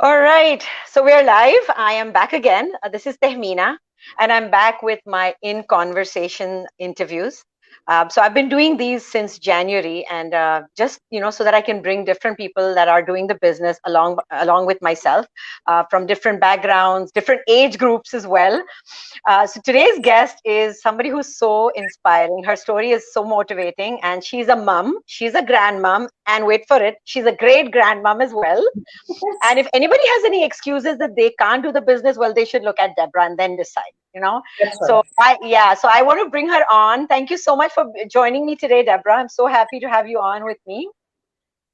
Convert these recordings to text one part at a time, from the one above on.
All right, so we are live. I am back again. This is Tehmina, and I'm back with my In Conversation interviews. So I've been doing these since January, and just so that I can bring different people that are doing the business along with myself, from different backgrounds, different age groups as well. So today's guest is somebody who's so inspiring. Her story is so motivating, and she's a mom, she's a grandmom, and wait for it, she's a great grandmom as well. And if anybody has any excuses that they can't do the business, well, they should look at Debra and then decide. That's So right. I want to bring her on. Thank you so much for joining me today, Debra. I'm so happy to have you on with me.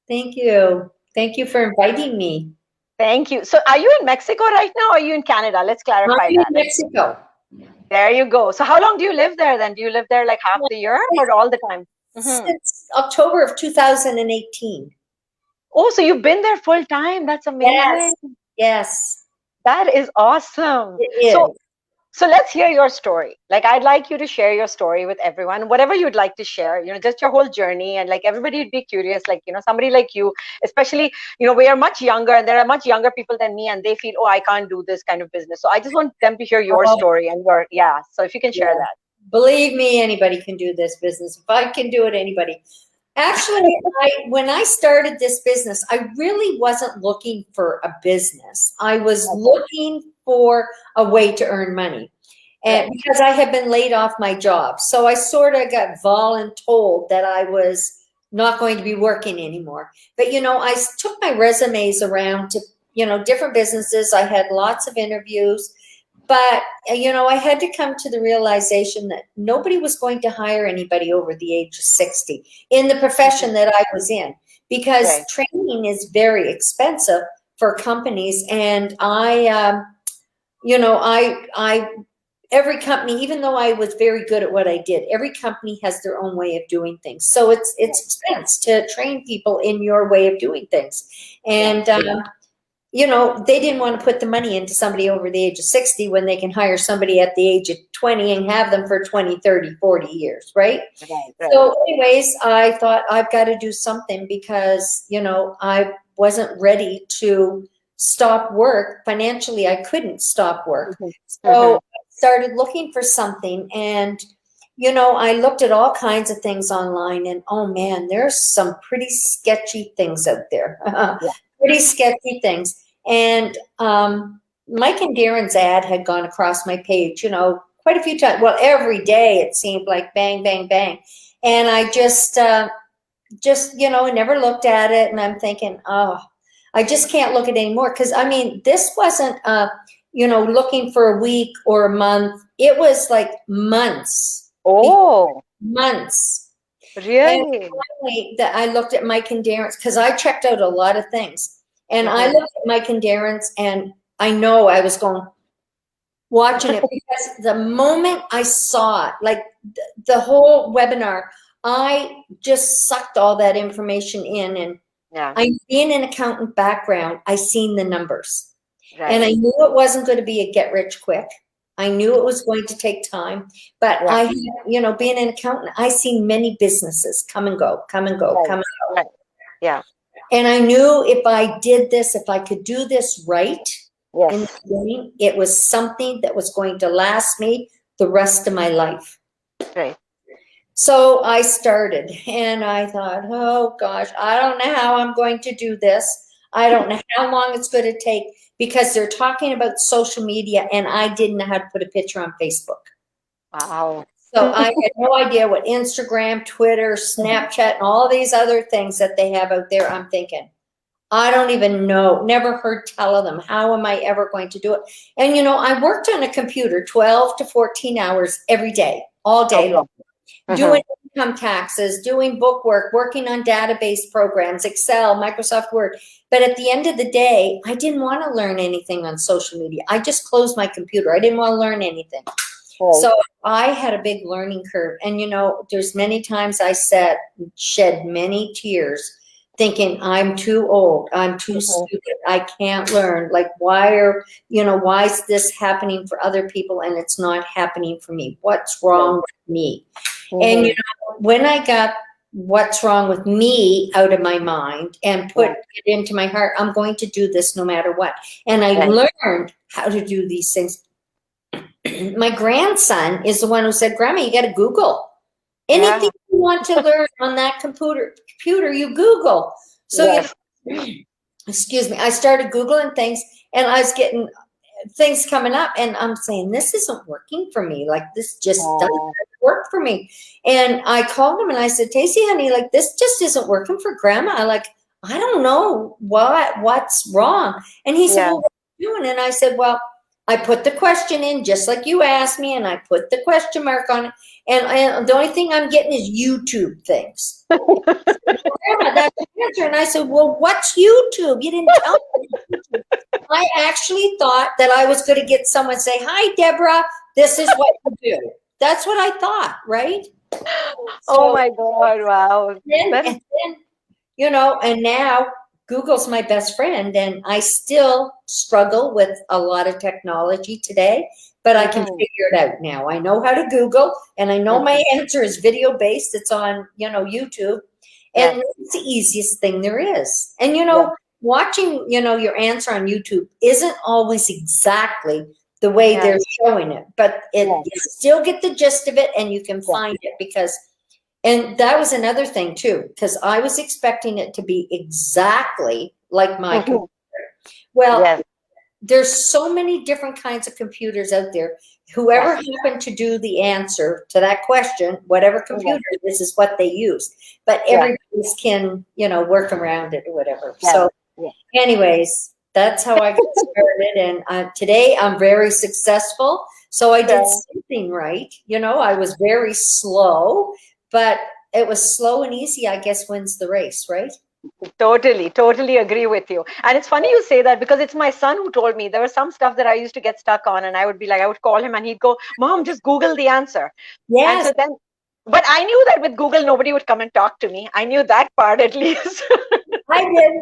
Thank you. Thank you for inviting me. Thank you. So are you in Mexico right now or are you in Canada? Let's I'm clarify in that. Mexico. There you go. So how long do you live there then? Do you live there like half the year or all the time? Hmm. Since October of 2018. Oh, so you've been there full time. That's amazing. Yes, yes, That is awesome. it So is. So let's hear your story. Like, I'd like you to share your story with everyone, whatever you'd like to share, just your whole journey. And like, everybody would be curious, like, somebody like you, especially, we are much younger and there are much younger people than me and they feel, oh, I can't do this kind of business. So I just want them to hear your Oh, story and yeah. So if you can share yeah. that. Believe me, anybody can do this business. If I can do it, anybody. Actually, when I started this business, I really wasn't looking for a business. I was Okay. looking for a way to earn money. And Right. because I had been laid off my job. So I sort of got voluntold that I was not going to be working anymore. But, I took my resumes around to, different businesses. I had lots of interviews. But, I had to come to the realization that nobody was going to hire anybody over the age of 60 in the profession that I was in, because Right. training is very expensive for companies. And I every company, even though I was very good at what I did, every company has their own way of doing things. So it's Right. expense to train people in your way of doing things. Yeah. And they didn't want to put the money into somebody over the age of 60 when they can hire somebody at the age of 20 and have them for 20, 30, 40 years, right? Right. Right. So anyways, I thought I've got to do something because, I wasn't ready to stop work. Financially, I couldn't stop work. Mhm. So Mhm. I started looking for something, and I looked at all kinds of things online, and oh man, there's some pretty sketchy things out there. Yeah. Pretty sketchy things. And Mike and Darren's ad had gone across my page, quite a few times. Well, every day it seemed like bang, bang, bang. And I never looked at it. And I'm thinking, oh, I just can't look at it anymore. Because, I mean, this wasn't, looking for a week or a month. It was like months, Oh, months. And really? finally, that I looked at Mike and Darren's, because I checked out a lot of things. And I Mhm. looked at Mike and Darren's, and I know I was going, watching it, because the moment I saw it, like the whole webinar, I just sucked all that information in. And Yeah. I, being an accountant background, I seen the numbers. And Right. I knew it wasn't going to be a get rich quick. I knew it was going to take time, but Yeah. I had, being an accountant, I seen many businesses come and go, come and go, Right. come and Right. Yeah. go. And I knew if I did this, if I could do this right in the Yes. beginning, it was something that was going to last me the rest of my life. Right. So I started, and I thought, oh gosh, I don't know how I'm going to do this. I don't know how long it's going to take, because they're talking about social media, and I didn't know how to put a picture on Facebook. Wow. So I had no idea what Instagram, Twitter, Snapchat, and all these other things that they have out there. I'm thinking, I don't even know, never heard tell of them. How am I ever going to do it? And I worked on a computer 12 to 14 hours every day, all day Okay. long, Mhm. doing income taxes, doing bookwork, working on database programs, Excel, Microsoft Word. But at the end of the day, I didn't want to learn anything on social media. I just closed my computer. I didn't want to learn anything. Right. So I had a big learning curve. And, there's many times I shed many tears thinking, I'm too old. I'm too Mhm. stupid. I can't learn. Like, why is this happening for other people and it's not happening for me? What's Right. wrong with me? And, Mhm. when I got what's wrong with me out of my mind and put Yeah. it into my heart. I'm going to do this no matter what. And I Right. learned how to do these things. My grandson is the one who said, Grandma, you got to Google anything Yeah. you want to learn on that computer, you Google. So, Yes. excuse me, I started Googling things and I was getting things coming up and I'm saying, this isn't working for me. Like this just doesn't Oh, work for me. And I called him and I said, Tasty, honey, like this just isn't working for grandma. Like, I don't know what's wrong. And he said, yeah. well, what are you doing? And I said, well, I put the question in just like you asked me and I put the question mark on it. And the only thing I'm getting is YouTube things. Grandma, that's the answer. And I said, well, what's YouTube? You didn't tell me. I actually thought that I was going to get someone say, hi, Deborah, this is what you do. That's what I thought, right? Oh So my God. Wow. then, That is, and then, and now Google's my best friend, and I still struggle with a lot of technology today, but I can mhm, figure it out now. I know how to Google, and I know mhm. my answer is video based. It's on, YouTube, Yes. and it's the easiest thing there is. And, Yes. watching, your answer on YouTube isn't always exactly the way Yeah. they're showing it, but Yes. you still get the gist of it and you can Yes. find it because and that was another thing too, because I was expecting it to be exactly like my computer. Mhm. Well, Yes. there's so many different kinds of computers out there. Yes. Whoever happened to do the answer to that question, whatever Yes. computer this is what they use. But Yes. everybody's can, work around it or whatever. Yes. So, Yes. anyways, that's how I got started. And today I'm very successful. So I did Yeah. something right. I was very slow, but it was slow and easy, I guess, wins the race, right? Totally, totally agree with you. And it's funny you say that because it's my son who told me there was some stuff that I used to get stuck on, and I would be like, I would call him and he'd go, Mom, just Google the answer. And Yes, so then, but I knew that with Google, nobody would come and talk to me. I knew that part at least. I did.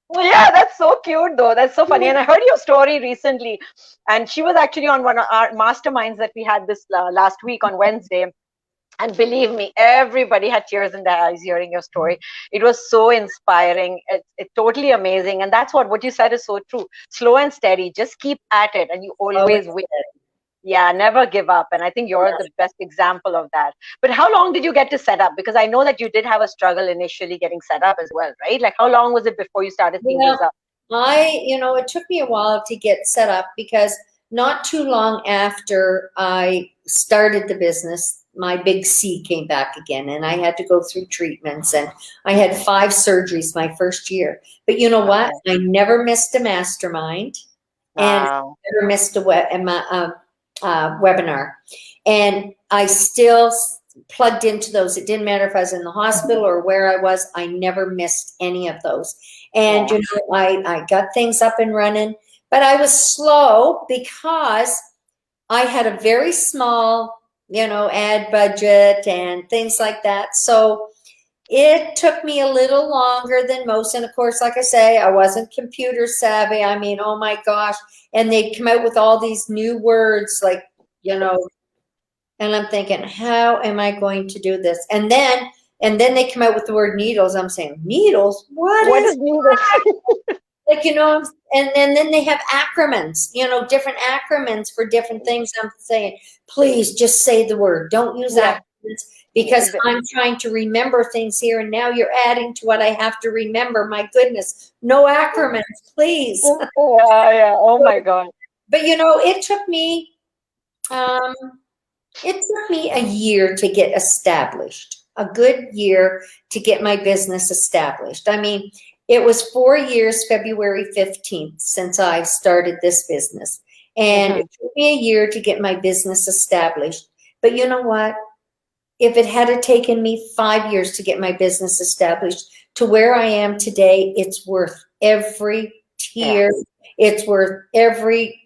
Well, yeah, that's so cute though. That's so funny. And I heard your story recently, and she was actually on one of our masterminds that we had this last week on Wednesday. And believe me, everybody had tears in their eyes hearing your story. It was so inspiring. It's totally amazing. And that's what you said is so true. Slow and steady. Just keep at it, and you Always always win. did. Yeah, never give up. And I think you're the best example of that. But how long did you get to set up? Because I know that you did have a struggle initially getting set up as well, right? Like, how long was it before you started seeing Well, results? it took me a while to get set up because not too long after I started the business, my big C came back again and I had to go through treatments and I had 5 surgeries my first year. But you know what? Okay. I never missed a mastermind and Wow. never missed a webinar. And I still plugged into those. It didn't matter if I was in the hospital or where I was, I never missed any of those. And, Yeah. I got things up and running, but I was slow because I had a very small, ad budget and things like that. So it took me a little longer than most. And of course, like I say, I wasn't computer savvy. I mean, oh my gosh. And they'd come out with all these new words like, you know, and I'm thinking, how am I going to do this? And then they come out with the word needles. I'm saying, needles? What What is is needed? like, and then they have acronyms, different acronyms for different things. I'm saying, please just say the word. Don't use Yeah. acronyms because I'm trying to remember things here. And now you're adding to what I have to remember. My goodness, no acronyms, please. Yeah, yeah. Oh my God. But um, it took me a year to get established, a good year to get my business established. I mean, it was 4 years, February 15th, since I started this business. And Mhm. it took me a year to get my business established. But you know what? If it had taken me 5 years to get my business established to where I am today, it's worth every Yeah. tear. It's worth every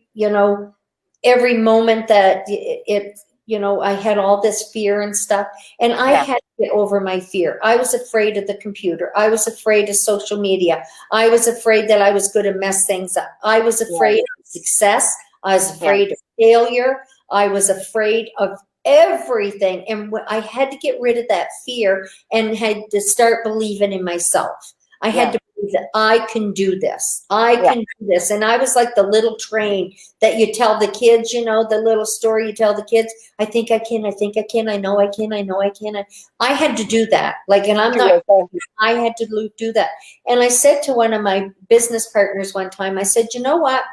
moment that I had all this fear and stuff, and I Yeah. had to get over my fear. I was afraid of the computer. I was afraid of social media. I was afraid that I was going to mess things up. I was Yeah. afraid of success. I was Yeah. afraid of failure. I was afraid of everything. And I had to get rid of that fear and had to start believing in myself. I had Yeah. to believe that I can do this. I Yeah. can do this. And I was like the little train that you tell the kids, you know, the little story you tell the kids. I think I can. I think I can. I know I can. I know I can. I had to do that. Like, and I'm To not, yourself. I had to do that. And I said to one of my business partners one time, I said, you know what?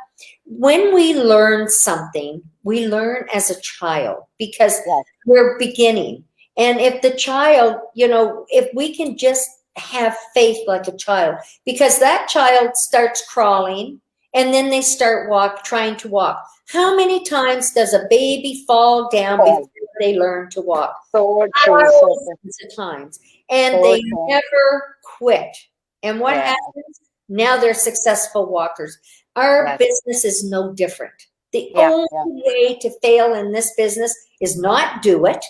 When we learn something, we learn as a child because Yes. we're beginning. And if the child, you know, if we can just have faith like a child, because that child starts crawling and then they start trying to walk. How many times does a baby fall down before Oh, they learn to walk? so true. So true. Thousands of times. And So they true. never quit. And what Yeah. happens? Now they're successful walkers. Our Yes. business is no different. The Yeah. only Yeah. way to fail in this business is not do it,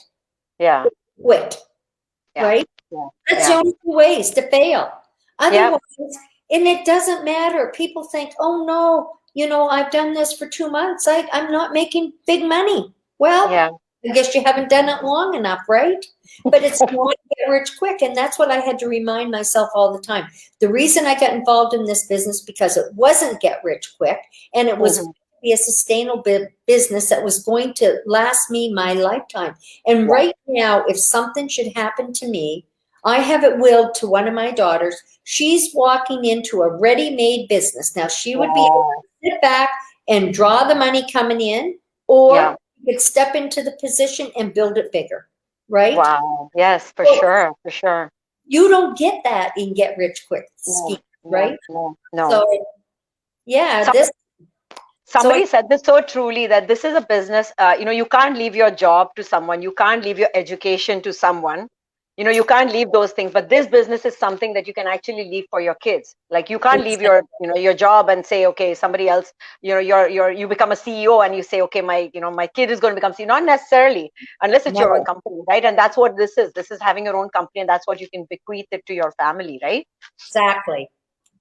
Yeah. quit, Yeah. right? Yeah. That's the Yeah. only two ways to fail. Yeah. Otherwise, and it doesn't matter. People think, oh no, you know, I've done this for 2 months. I'm not making big money. Well, Yeah. I guess you haven't done it long enough, right? But it's not get rich quick. And that's what I had to remind myself all the time. The reason I got involved in this business because it wasn't get rich quick and it was Mhm. be a sustainable business that was going to last me my lifetime. And Yeah. right now, if something should happen to me, I have it willed to one of my daughters. She's walking into a ready-made business. Now she would be able Wow. to sit back and draw the money coming in, or Yeah. you could step into the position and build it bigger, right? Wow. Yes, for So sure. For sure. you don't get that in get rich quick scheme, No. No. right? No. No. So yeah, Some this so I Somebody said this so truly that this is a business. You can't leave your job to someone. You can't leave your education to someone. You can't leave those things. But this business is something that you can actually leave for your kids. Like you can't leave your job and say, okay, somebody else. You become a CEO and you say, okay, my kid is going to become CEO. Not necessarily, unless it's your own no, company, right? And that's what this is. This is having your own company, and that's what you can bequeath it to your family, right? exactly.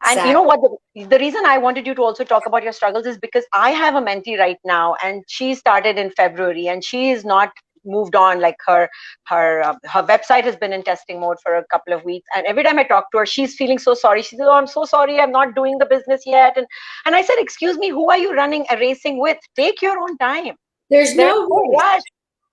And you know Exactly. what? The reason I wanted you to also talk about your struggles is because I have a mentee right now, and she started in February, and she is not moved on. Like her website has been in testing mode for a couple of weeks, and every time I talk to her, she's feeling so sorry. She says, "Oh, I'm so sorry, I'm not doing the business yet." And I said, "Excuse me, who are you running a racing with? Take your own time. There's There's no no race rush.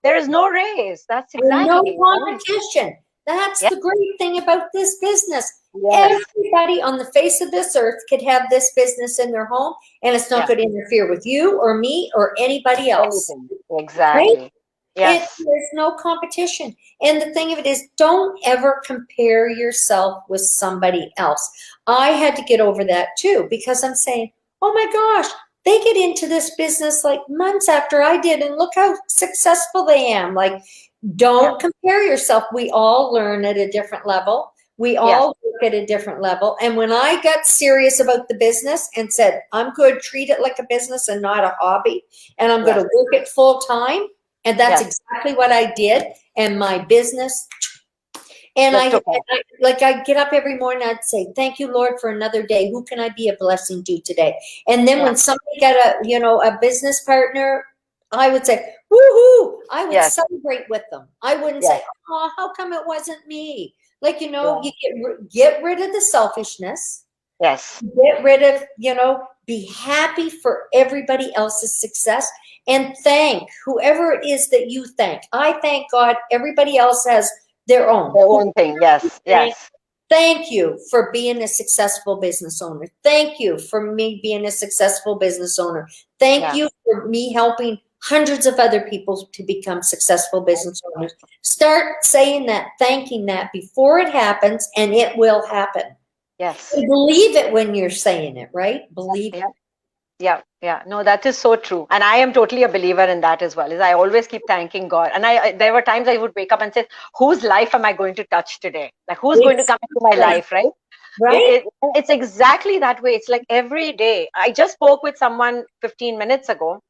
There is no race. That's and no exactly right. competition. That's Yeah. the great thing about this business. Yes. Everybody on the face of this earth could have this business in their home, and it's not Yeah. going to interfere with you or me or anybody else. Anything. Right? Exactly. Yes. There's no competition. And the thing of it is, don't ever compare yourself with somebody else. I had to get over that too because I'm saying, oh my gosh, they get into this business like months after I did, and look how successful they am. Like, Yeah. don't compare yourself. We all learn at a different level. We Yes. all work at a different level. And when I got serious about the business and said, I'm going to treat it like a business and not a hobby, and I'm going to Yes. work it full time, and that's Yes. exactly what I did. And my business, and Just okay. I'd get up every morning, I'd say, thank you, Lord, for another day. Who can I be a blessing to today? And then Yeah. when somebody got a business partner, I would say, woohoo! I would Yes. celebrate with them. I wouldn't Yes. say, oh, how come it wasn't me? Like, Yeah. you get rid of the selfishness, Yes. get rid of, be happy for everybody else's success and thank whoever it is that you thank. I thank God. Everybody else has their own. Their own thing. Yes. Thank, Yes. thank you for being a successful business owner. Thank you for me being a successful business owner. Thank Yeah. you for me helping hundreds of other people to become successful business owners. Start saying that, thanking that before it happens, and it will happen. Yes. And believe it when you're saying it, right? Believe it. Yeah. Yeah. Yeah. No, that is so true. And I am totally a believer in that as well. Is I always keep thanking God. And there were times I would wake up and say, whose life am I going to touch today? Like who's going to come into my Exactly. life, right? It, Right? it it's exactly that way. It's like every day. I just spoke with someone 15 minutes ago,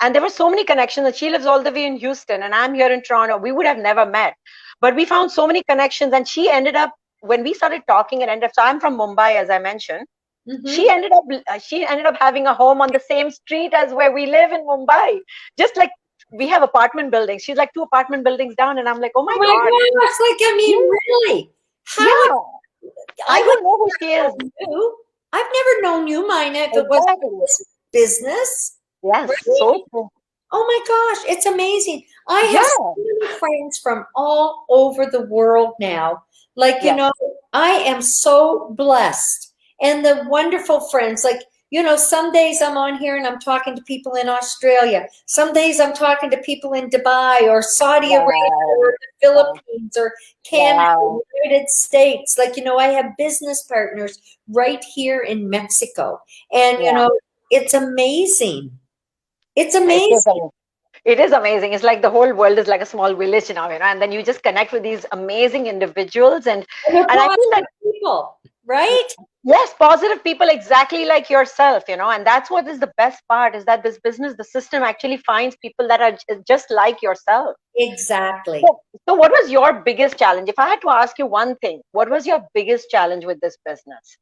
and there were so many connections. And she lives all the way in Houston, and I'm here in Toronto. We would have never met, but we found so many connections. And she ended up when we started talking and ended up. So I'm from Mumbai, as I mentioned. Mm-hmm. She ended up having a home on the same street as where we live in Mumbai, just like we have apartment buildings. She's like 2 apartment buildings down, and I'm like, oh Oh my my God. gosh, like, I mean, Yeah, really, how yeah. I I would don't know who she is. have known you. I've never known you, Mina, if it was Exactly. this business. Yes, Really? so true. Oh my gosh, it's amazing. I have so Yeah, many friends from all over the world now. Like, yes, I am so blessed. And the wonderful friends, like, some days I'm on here and I'm talking to people in Australia. Some days I'm talking to people in Dubai or Saudi Arabia or wow, the wow, Philippines or Canada, wow. United States. Like, I have business partners right here in Mexico. And, Yeah, it's amazing. It's it is amazing. amazing. It is amazing. It's like the whole world is like a small village now, and then you just connect with these amazing individuals, and And they're I feel that positive people, right? yes, positive people exactly like yourself, and that's what is the best part is that this business, the system actually finds people that are just like yourself. Exactly. So what was your biggest challenge? If I had to ask you one thing, what was your biggest challenge with this business?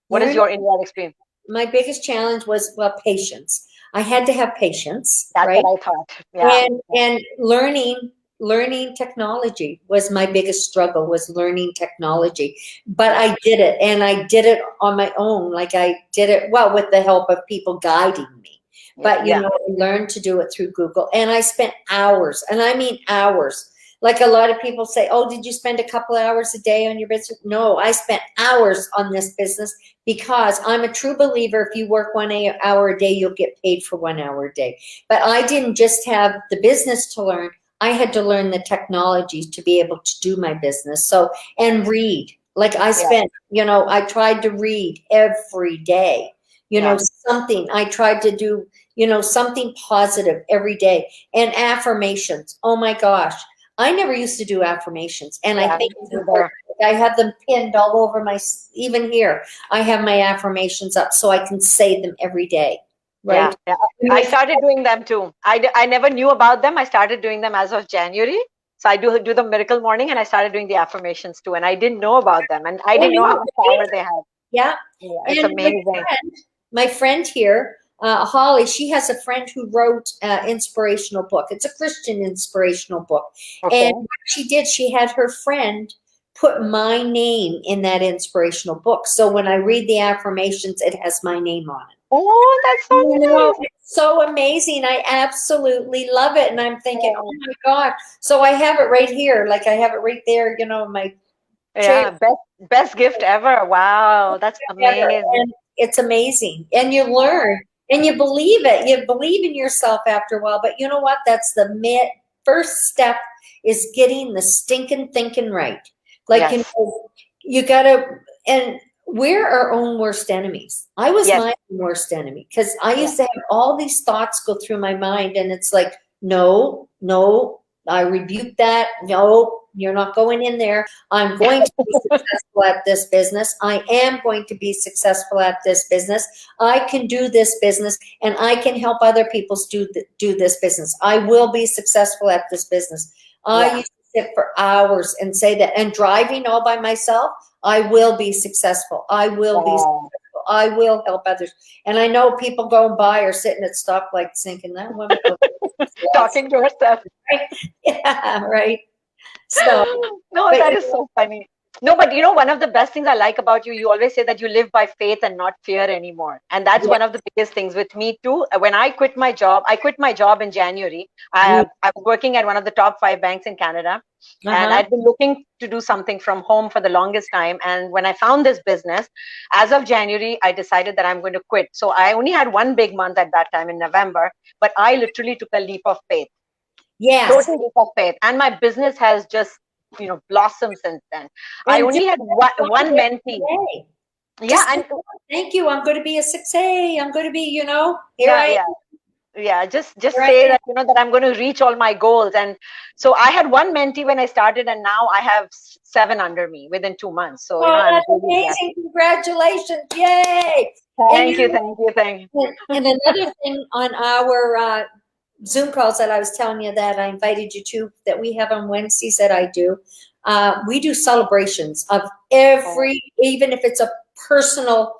What is Learn your in your experience? My biggest challenge was, well, patience. I had to have patience, That's right? what I thought. Yeah. And learning technology was my biggest struggle, was learning technology. But Yeah. I did it, and I did it on my own. Like, I did it, well, with the help of people guiding me. Yeah. But Yeah. I learned to do it through Google, and I spent hours, and I mean hours. Like, a lot of people say, oh, did you spend a couple hours a day on your business? No, I spent hours on this business, because I'm a true believer, if you work 1 hour a day, you'll get paid for 1 hour a day. But I didn't just have the business to learn, I had to learn the technologies to be able to do my business. So, and read. Like, I Yeah. spent, I tried to read every day, Yeah. something. I tried to do, something positive every day. And affirmations. Oh my gosh. I never used to do affirmations. And I Yeah. think it's important. Either. I have them pinned all over even here. I have my affirmations up so I can say them every day, Yeah. right? Yeah. And I started doing them too. I never knew about them. I started doing them as of January. So I do the miracle morning, and I started doing the affirmations too. And I didn't know about them, and I I didn't know how know, much right? power they have. Yeah. Yeah, it's And amazing. my friend here, Holly, she has a friend who wrote an inspirational book. It's a Christian inspirational book. And Okay. what she did, she had her friend put my name in that inspirational book. So when I read the affirmations, it has my name on it. Oh, that's so nice. It's so amazing. I absolutely love it. And I'm thinking, oh Oh, my God. So I have it right here. Like, I have it right there, my chair. yeah, best gift ever. Wow, that's Ever. amazing. And it's amazing. And you Wow. learn and you believe it. You believe in yourself after a while. But you know what? That's the first step, is getting the stinking thinking right. Like, Yes. you gotta, and we're our own worst enemies. I was Yes. my own worst enemy, because I Yeah. used to have all these thoughts go through my mind, and it's like, no, no, I rebuke that. No, you're not going in there. I'm going to be successful at this business. I am going to be successful at this business. I can do this business, and I can help other people do this business. I will be successful at this business. I Yeah. used to sit for hours and say that, and driving all by myself, I will be successful. I will be Wow. successful. I will help others. And I know people going by are sitting at stoplights thinking, that woman looks lost. Talking to herself. Right? Yeah, right. So, No, but that is so funny. No, but one of the best things I like about you, you always say that you live by faith and not fear anymore. And that's yeah. one of the biggest things with me too. When I quit my job in January. I was working at one of the top 5 banks in Canada, and Uh-huh. I'd been looking to do something from home for the longest time. And when I found this business, as of January, I decided that I'm going to quit. So I only had one big month at that time in November, but I literally took a leap of faith, Yes. total leap of faith, and my business has just blossomed since then. I And just only had one mentee. today. Yeah, Just and thank you. I'm going to be a 6A. I'm going to be, here yeah, I yeah, yeah. Just here I say am. that that I'm going to reach all my goals. And so I had one mentee when I started, and now I have seven under me within 2 months. So Oh, I'm that's really blessed. amazing. Congratulations. Yay. And Thank you, thank you, thank you. and another thing on our Zoom calls that I was telling you that I invited you to, that we have on Wednesdays that I do, we do celebrations of Oh, even if it's a personal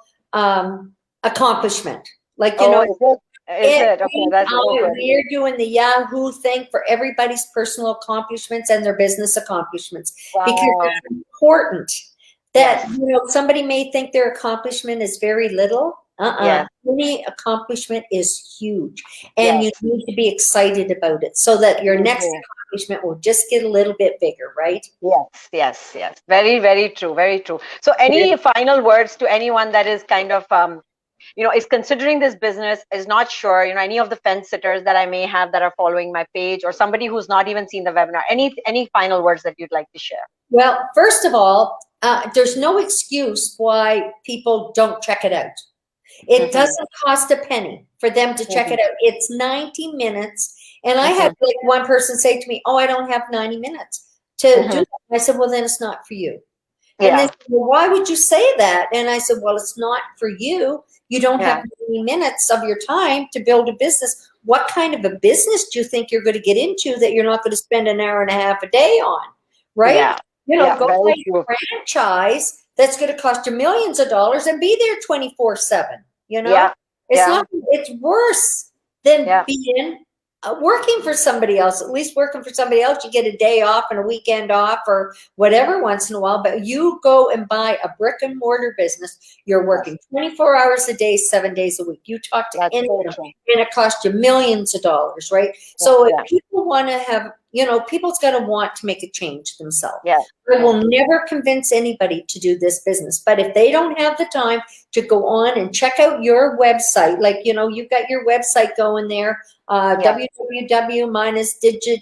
accomplishment. Like, oh, is it? Is it? Okay, that's so good. We're doing the Yahoo thing for everybody's personal accomplishments and their business accomplishments because Wow. it's important that, Yes. somebody may think their accomplishment is very little. Yes. Any accomplishment is huge, and you Yes. need to be excited about it so that your next Mhm. accomplishment will just get a little bit bigger, right? Yes, yes, yes. Very, very true. Very true. So, any final words to anyone that is kind of, is considering this business, is not sure, any of the fence sitters that I may have that are following my page, or somebody who's not even seen the webinar, any final words that you'd like to share? Well, first of all, there's no excuse why people don't check it out. It Mm-hmm. doesn't cost a penny for them to check Mm-hmm. it out. It's 90 minutes. And I Mm-hmm. had like one person say to me, "Oh, I don't have 90 minutes to do Mm-hmm. that." I said, "Well, then it's not for you." And they Yeah. said, "Well, why would you say that?" And I said, "Well, it's not for you. You don't have Yeah. 90 minutes of your time to build a business. What kind of a business do you think you're going to get into that you're not going to spend an hour and a half a day on?" Right? Yeah. Yeah. Go Very buy true. a franchise that's going to cost you millions of dollars and be there 24/7. Yeah. It's Yeah. not, it's worse than Yeah. being working for somebody else. At least working for somebody else, you get a day off and a weekend off or whatever once in a while. But you go and buy a brick and mortar business, you're Yes. working 24 hours a day, 7 days a week. You talk to That's so anyone, true. and it costs you millions of dollars, right? Yeah. So if Yeah. people want to have, people's got to want to make a change themselves. Yeah. I Yeah. will never convince anybody to do this business, but if they don't have the time to go on and check out your website, like, you've got your website going there, Yeah. www minus digit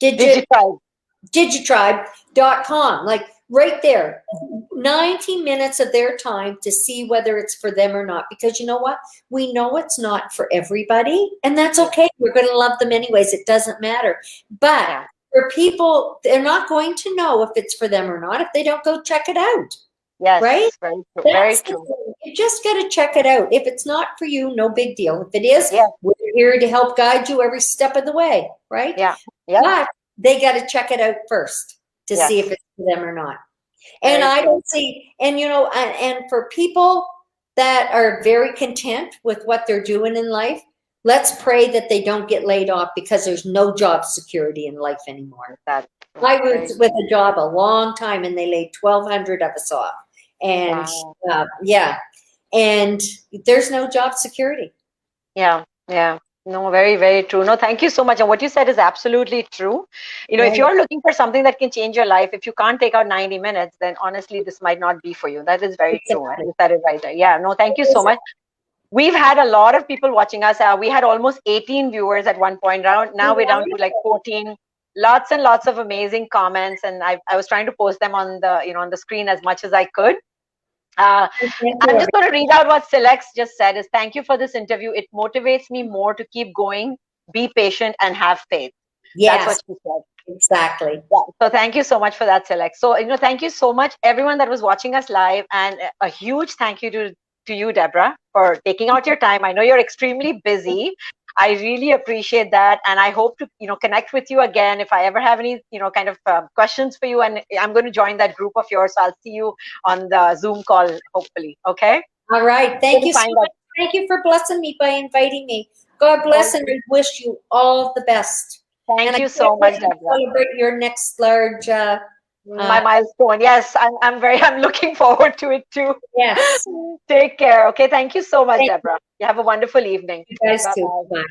Digital. digitribe.com, like right there, 90 minutes of their time to see whether it's for them or not, because you know what, we know it's not for everybody, and that's Yeah. okay. We're going to love them anyways, it doesn't matter. But Yeah. for people, they're not going to know if it's for them or not if they don't go check it out, right? Yes. Very true. Very That's the true. thing. You just got to check it out. If it's not for you, no big deal. If it is, Yeah. we're here to help guide you every step of the way, right? Yeah. Yeah. But they got to check it out first to Yes. see if it's for them or not. And Very I true. don't see, and and for people that are very content with what they're doing in life, let's pray that they don't get laid off, because there's no job security in life anymore. That's I very was with a job a long time and they laid 1,200 of us off. And wow. yeah, and there's no job security. Yeah. Yeah. No, very, very true. No, thank you so much. And what you said is absolutely true. If Right? you're looking for something that can change your life, if you can't take out 90 minutes, then honestly, this might not be for you. That is very true. And Exactly. you said it right there. Yeah. No, thank you so much. We've had a lot of people watching us. We had almost 18 viewers at one point. Now we're down to like 14. Lots and lots of amazing comments, and I was trying to post them on the on the screen as much as I could. Thank I'm you. just going to read out what Silex just said. Is thank you for this interview. It motivates me more to keep going, be patient, and have faith. That's what Yes, she said. exactly. Yeah. So thank you so much for that, Select. So thank you so much, everyone that was watching us live, and a huge thank you to you, Debra, for taking out your time. I know you're extremely busy. I really appreciate that, and I hope to connect with you again if I ever have any kind of questions for you. And I'm going to join that group of yours. So I'll see you on the Zoom call, hopefully. Okay. All right. Thank Good to you so find out. much. Thank you for blessing me by inviting me. God bless, and I wish you all the best. And Thank I you can't so wait much, to Debra. celebrate your next large. My milestone. Yes, I'm looking forward to it too. Yes. Take care. Okay. Thank you so much, Thank Debra. You have a wonderful evening. you guys Bye too. bye. Bye.